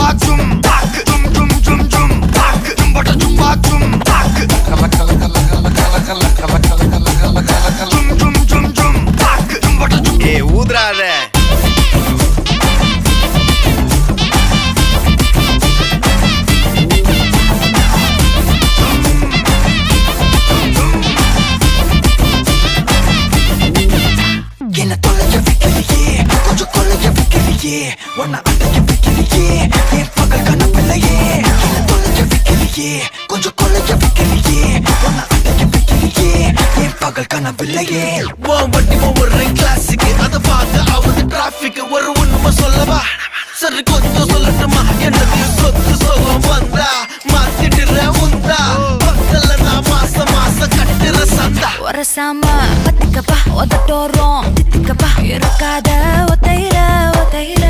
jumba jum tak jum jum jum jum tak jumbata jumba jum tak kala kala kala kala kala kala kala kala kala kala kala jum jum jum jum tak jumbata jum ஏ ஊதுறாத என்ன தொலைய வைக்கலையே கொஞ்சம் கொலைய வைக்கலையே உன்னை அடைய வைக்கலையே என் பகல் கனவில்லையே என்ன தொலைய வைக்கலையே கொஞ்சம் கொலைய வைக்கலையே உன்னை அடைய வைக்கலையே என் பகல் கனவில்லையே வண்டி ஒவ்வொரு கிளாஸுக்கு அதை பார்த்து ஆகுது டிராபிக் ஒரு உண்மை சொல்லவா சரி கொஞ்சம் சொல்லட்டுமா என்னது சொத்து சொகம் வந்தா மாத்திடுற உந்தா பக்கத்துல நான் மாசம் மாசம் கட்டுற சந்தா ஒரசாம பத்திக்கப்பா உதட்டோரம் தித்திக்கப்பா இருக்காத ஒத்தையில ஒத்தையில